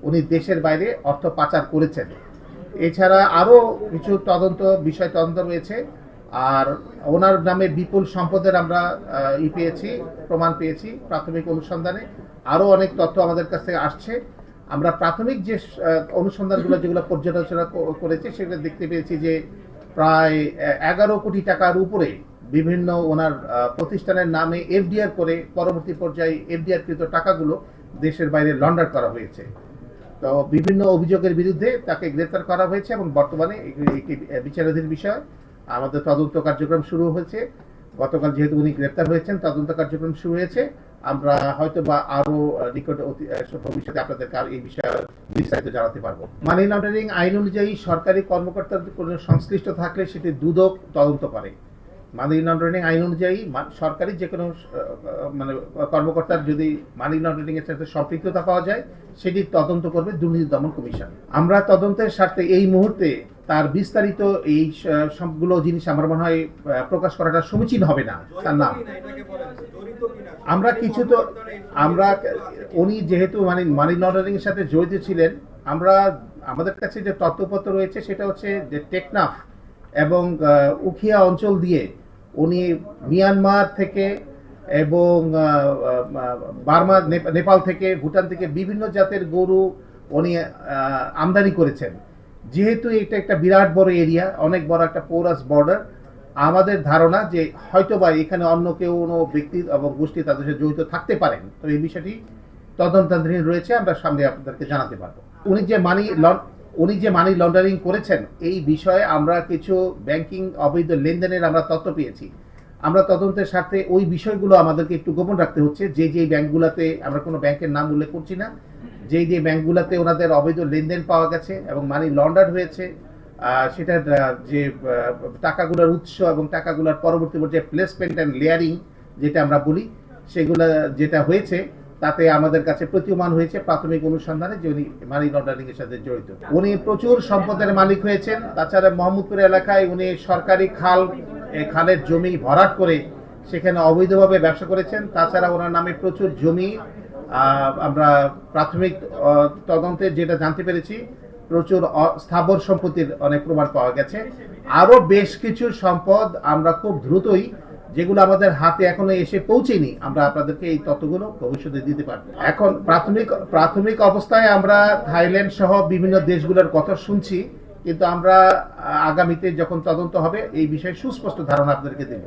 উনি দেশের বাইরে অর্থ পাচার করেছেন। এছাড়া আরও কিছু তদন্ত রয়েছে। আর ওনার নামে বিপুল সম্পদের আমরা পেয়েছি, প্রমাণ পেয়েছি প্রাথমিক অনুসন্ধানে। আরও অনেক তথ্য আমাদের কাছ থেকে আসছে। আমরা প্রাথমিক যে অনুসন্ধানগুলো যেগুলো পর্যালোচনা করেছি সেগুলো দেখতে পেয়েছি যে প্রায় 11 কোটি টাকার উপরে বিভিন্ন ওনার প্রতিষ্ঠানের নামে এফডিআর করে পরবর্তী পর্যায়ে এফডিআর কৃত টাকাগুলো দেশের বাইরে লন্ডার করা হয়েছে। তো বিভিন্ন অভিযোগের বিরুদ্ধে তাকে গ্রেপ্তার করা হয়েছে এবং বর্তমানে একটি বিচারাধীন বিষয়। আমাদের তদন্ত কার্যক্রম শুরু হয়েছে। গতকাল যেহেতু উনি গ্রেপ্তার হয়েছেন, তদন্ত কার্যক্রম শুরু হয়েছে। আমরা হয়তো বা আরো নিকট ভবিষ্যতে আপনাদেরকে আর এই বিষয়ে বিস্তারিত জানাতে পারবো। মানি লন্ডারিং আইন অনুযায়ী সরকারি কর্মকর্তার কোনো সংশ্লিষ্ট থাকলে সেটি দুদক তদন্ত করে। মানি লন্ডারিং আইন অনুযায়ী সরকারি যে কোনো মানে কর্মকর্তার যদি মানি লন্ডারিং এর সাথে সম্পৃক্ততা পাওয়া যায় সেটি তদন্ত করবে দুর্নীতি দমন কমিশন। আমরা তদন্তের স্বার্থে এই মুহূর্তে তার বিস্তারিত এই সবগুলো জিনিস আমার মনে হয় প্রকাশ করাটা সমীচীন হবে না। তার নাম আমরা কিছু তো আমরা উনি যেহেতু মানি লন্ডারিং এর সাথে জড়িত ছিলেন, আমরা আমাদের কাছে যে তথ্যপত্র রয়েছে সেটা হচ্ছে যে টেকনাফ এবং উখিয়া অঞ্চল দিয়ে উনি মিয়ানমার থেকে এবং বার্মা, নেপাল থেকে, ভুটান থেকে বিভিন্ন জাতের গরু উনি আমদানি করেছেন। যেহেতু এটা একটা বিরাট বড় এরিয়া, অনেক বড় একটা পোরাস বর্ডার, আমাদের ধারণা যে হয়তোবা এখানে অন্য কেউ কোনো ব্যক্তি এবং গোষ্ঠী তাদের সাথে জড়িত থাকতে পারেন। তো এই বিষয়টি তদন্তাধীন রয়েছে, আমরা সামনে আপনাদেরকে জানাতে পারবো। উনি যে মানি লন্ডারিং করেছেন এই বিষয়ে আমরা কিছু ব্যাংকিং অবৈধ লেনদেনের আমরা তথ্য পেয়েছি। আমরা তদন্তের স্বার্থে ওই বিষয়গুলো আমাদেরকে একটু গোপন রাখতে হচ্ছে। যে ব্যাংকগুলোতে, আমরা কোনো ব্যাংকের নাম উল্লেখ করছি না, যে ব্যাংকগুলোতে ওনাদের অবৈধ লেনদেন পাওয়া গেছে এবং মানি লন্ডার হয়েছে, সেটার যে টাকাগুলোর উৎস এবং টাকাগুলোর পরবর্তী পর্যায়ে প্লেসমেন্ট অ্যান্ড লেয়ারিং যেটা আমরা বলি, সেগুলো যেটা হয়েছে তাতে আমাদের কাছে প্রতীয়মান হয়েছে প্রাথমিক অনুসন্ধানে যে উনি মানি লন্ডারিং এর সাথে জড়িত। উনি প্রচুর সম্পদের মালিক হয়েছেন। তাছাড়া মোহাম্মদপুর এলাকায় উনি সরকারি খালের জমি ভরাট করে সেখানে অবৈধভাবে ব্যবসা করেছেন। তাছাড়া ওনার নামে প্রচুর জমি, আমরা প্রাথমিক তদন্তে যেটা জানতে পেরেছি, প্রচুর স্থাবর সম্পত্তির অনেক প্রমাণ পাওয়া গেছে। আরো বেশ কিছু সম্পদ আমরা খুব দ্রুতই, যেগুলো আমাদের হাতে এখনো এসে পৌঁছেনি, আমরা আপনাদেরকে এই তথ্যগুলো ভবিষ্যতে দিতে পারবো। এখন প্রাথমিক অবস্থায় আমরা থাইল্যান্ড সহ বিভিন্ন দেশগুলোর কথা শুনছি, কিন্তু আমরা আগামীতে যখন তদন্ত হবে এই বিষয়ে সুস্পষ্ট ধারণা আপনাদেরকে দেব।